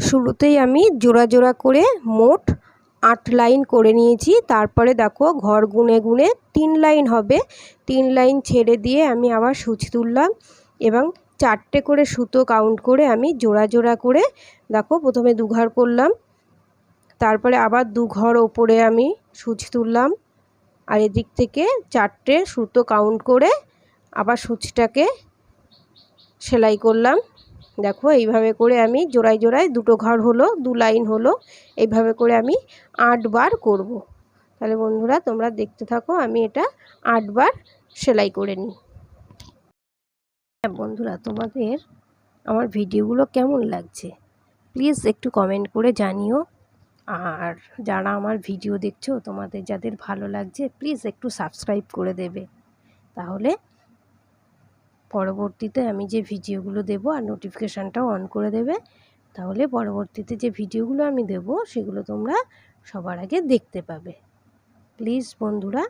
শুরুতেই আমি জোড়া জোড়া করে মোট 8 লাইন করে নিয়েছি। তারপরে দেখো ঘর গুনে গুনে 3 লাইন হবে, 3 লাইন ছেড়ে দিয়ে আমি আবার সূচ তুললাম এবং 4টে করে সুতো কাউন্ট করে আমি জোড়া জোড়া করে দেখো প্রথমে 2 ঘর করলাম, তারপরে আবার 2 ঘর ওপরে আমি সূচ তুললাম আর এদিক থেকে 4টে সুতো কাউন্ট করে আবার সূচটাকে সেলাই করলাম। দেখো এইভাবে করে আমি জোড়ায় জোড়ায় 2টো ঘর হলো, 2 লাইন হলো, এইভাবে করে আমি 8 বার করব। তাহলে বন্ধুরা তোমরা দেখতে থাকো, আমি এটা 8 বার সেলাই করে নিই। বন্ধুরা তোমাদের আমার ভিডিওগুলো কেমন লাগছে প্লিজ একটু কমেন্ট করে জানিও। আর যারা আমার ভিডিও দেখছো তোমাদের যাদের ভালো লাগছে প্লিজ একটু সাবস্ক্রাইব করে দেবে, তাহলে পরবর্তীতে আমি যে ভিডিওগুলো দেব আর নোটিফিকেশানটাও অন করে দেবে, তাহলে পরবর্তীতে যে ভিডিওগুলো আমি দেব সেগুলো তোমরা সবার আগে দেখতে পাবে। প্লিজ বন্ধুরা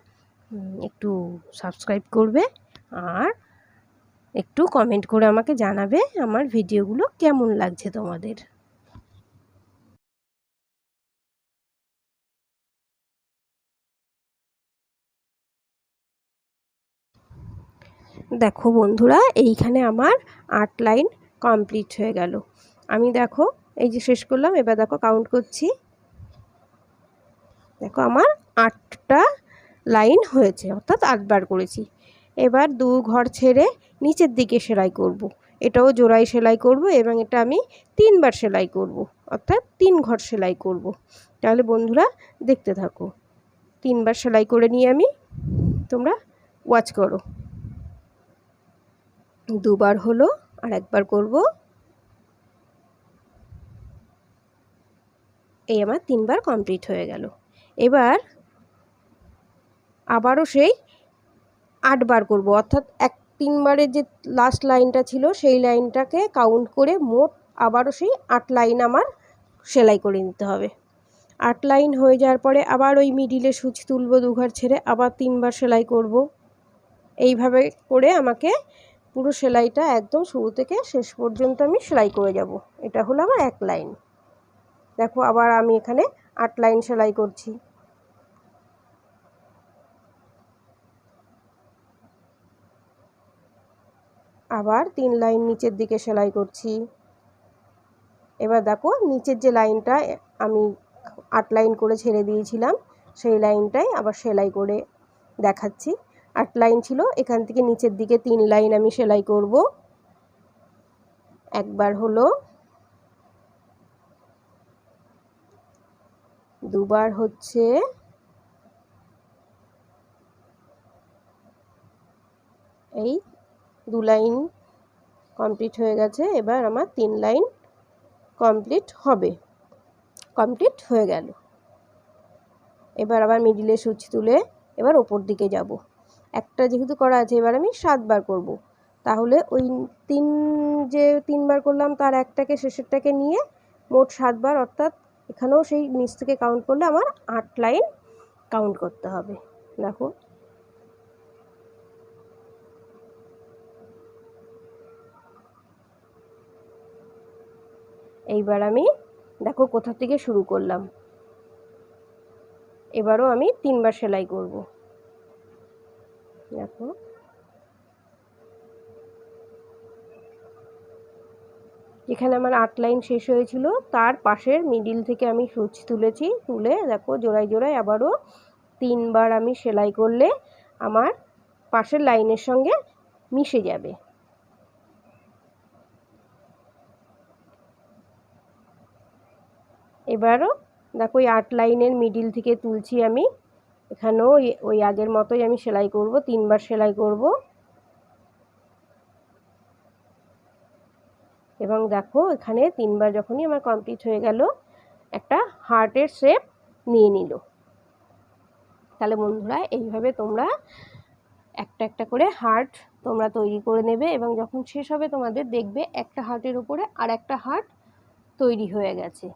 একটু সাবস্ক্রাইব করবে আর একটু কমেন্ট করে আমাকে জানাবে আমার ভিডিওগুলো কেমন লাগছে তোমাদের। দেখো বন্ধুরা এইখানে আমার 8 লাইন কমপ্লিট হয়ে গেল। আমি দেখো এই যে শেষ করলাম, এবার দেখো কাউন্ট করছি, দেখো আমার 8টা লাইন হয়েছে, অর্থাৎ 8 বার করেছি। এবার 2 ঘর ছেড়ে নিচের দিকে সেলাই করব। এটাও জোড়াই সেলাই করব এবং এটা আমি 3 বার সেলাই করব, অর্থাৎ 3 ঘর সেলাই করব। তাহলে বন্ধুরা দেখতে থাকো, 3 বার সেলাই করে নিয়ে আমি, তোমরা ওয়াচ করো। 2 বার হলো আর 1 বার করব, এই আমার 3 বার কমপ্লিট হয়ে গেল। এবার আবারও সেই 8 বার করব, অর্থাৎ 3 বারের যে লাস্ট লাইনটা ছিল সেই লাইনটাকে কাউন্ট করে মোট আবারও সেই 8 লাইন আমার সেলাই করে নিতে হবে। 8 লাইন হয়ে যাওয়ার পরে আবার ওই মিডিলে সূচ তুলব, 2 ঘর ছেড়ে আবার 3 বার সেলাই করব। এইভাবে করে আমাকে পুরো সেলাইটা একদম শুরু থেকে শেষ পর্যন্ত আমি সেলাই করে যাব। এটা হলো আমার 1 লাইন। দেখো আবার আমি এখানে 8 লাইন সেলাই করছি। আবার 3 লাইন নিচের দিকে সেলাই করছি। এবার দেখো নিচের যে লাইনটা আমি 8 লাইন করে ছেড়ে দিয়েছিলাম সেই লাইনটাই আবার সেলাই করে দেখাচ্ছি। 8 লাইন ছিল, এখান থেকে নিচের দিকে 3 লাইন আমি সেলাই করব। একবার হলো, দুবার হচ্ছে, এই 2 লাইন কমপ্লিট হয়ে গেছে। এবার আমার 3 লাইন কমপ্লিট হবে, কমপ্লিট হয়ে গেল। এবার আবার মিডিলে সূচ তুলে এবার ওপর দিকে যাব। একটা যেহেতু করা আছে এবার আমি 7 বার করব। তাহলে ওই 3 বার করলাম তার একটাকে শেষেরটাকে নিয়ে মোট 7 বার, অর্থাৎ এখানেও সেই নিচ থেকে কাউন্ট করলে আমার 8 লাইন কাউন্ট করতে হবে। দেখো এইবার আমি দেখো কোথা থেকে শুরু করলাম, এবারও আমি 3 বার সেলাই করব। দেখো যেখানে আমার 8 লাইন শেষ হয়েছিল তার পাশের মিডিল থেকে আমি সূচ তুলেছি, তুলে দেখো জোড়ায় জোড়ায় আবারও 3 বার আমি সেলাই করলে আমার পাশের লাইনের সঙ্গে মিশে যাবে। এবারও দেখো ওই 8 লাইনের মিডিল থেকে তুলছি আমি, এখানেও ওই আগের মতোই আমি সেলাই করব, 3 বার সেলাই করব। এবং দেখো এখানে 3 বার যখনই আমার কমপ্লিট হয়ে গেল একটা হার্টের শেপ নিয়ে নিল। তাহলে বন্ধুরা এইভাবে তোমরা একটা একটা করে হার্ট তোমরা তৈরি করে নেবে এবং যখন শেষ হবে তোমাদের দেখবে একটা হার্টের উপরে আর একটা হার্ট তৈরি হয়ে গেছে।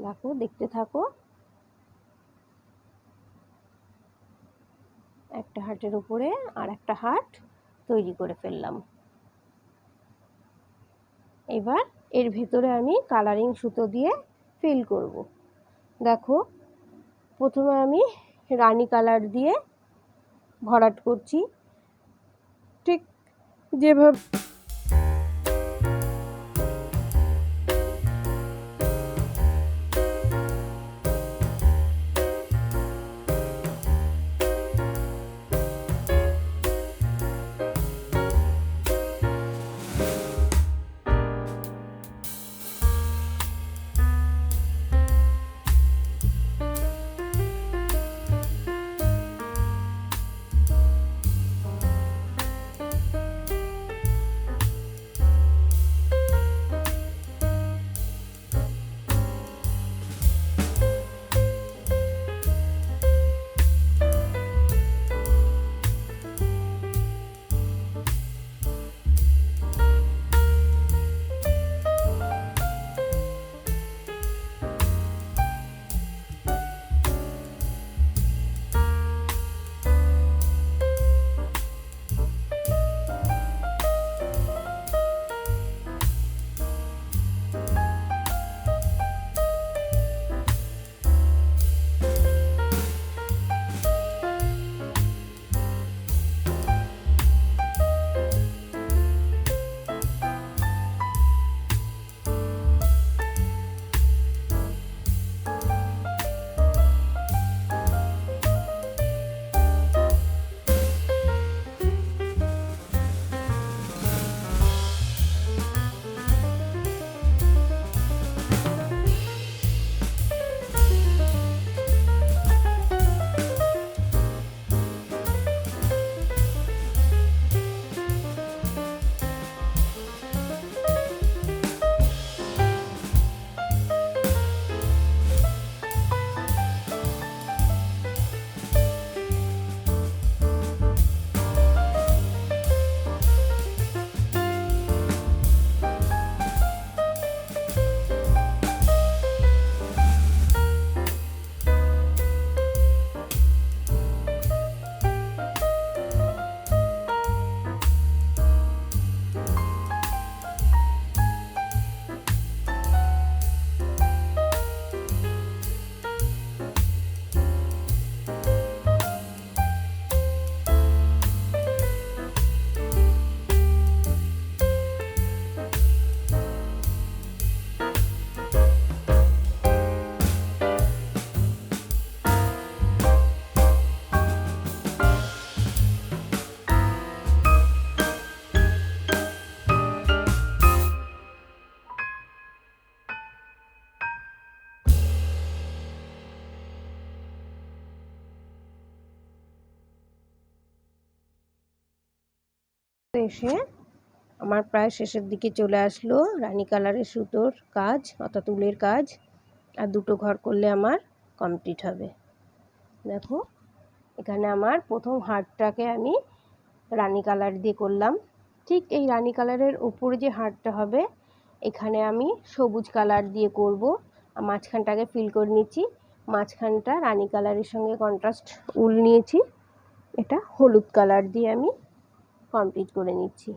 দেখো দেখতে থাকো, একটা হার্টের উপরে আর একটা হার্ট তৈরি করে ফেললাম। এবার এর ভেতরে আমি কালারিং সুতো দিয়ে ফিল করব। দেখো প্রথমে আমি রানী কালার দিয়ে ভরাট করছি, ঠিক যেভাবে এসে আমার প্রায় শেষের দিকে চলে আসলো। রানী কালারের সুতোর কাজ অর্থাৎ উলের কাজ, আর দুটো ঘর করলে আমার কমপ্লিট হবে। দেখো এখানে আমার প্রথম হারটাকে আমি রানী কালার দিয়ে করলাম। ঠিক এই রানী কালারের উপরে যে হারটা হবে এখানে আমি সবুজ কালার দিয়ে করব। আর মাঝখানটাকে ফিল করে নিচ্ছি। মাঝখানটা রানী কালারের সঙ্গে কন্ট্রাস্ট উল নিয়েছি, এটা হলুদ কালার দিয়ে আমি কমপ্লিট করে নিচ্ছি।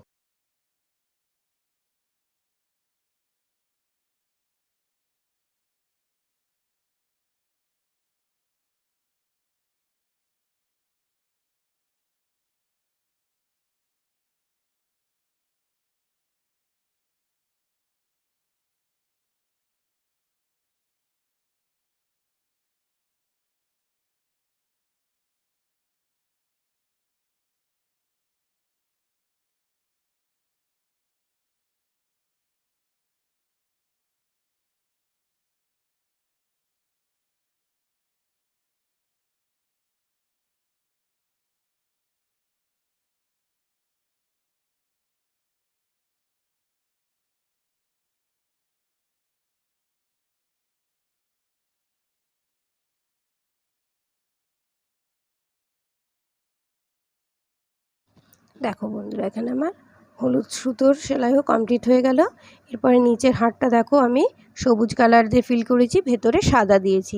দেখো বন্ধুরা এখানে আমার হলুদ সুতোর সেলাইও কমপ্লিট হয়ে গেল। এরপরে নিচের হারটা দেখো আমি সবুজ কালার দিয়ে ফিল করেছি, ভেতরে সাদা দিয়েছি।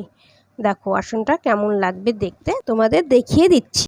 দেখো আসনটা কেমন লাগবে দেখতে তোমাদের দেখিয়ে দিচ্ছি।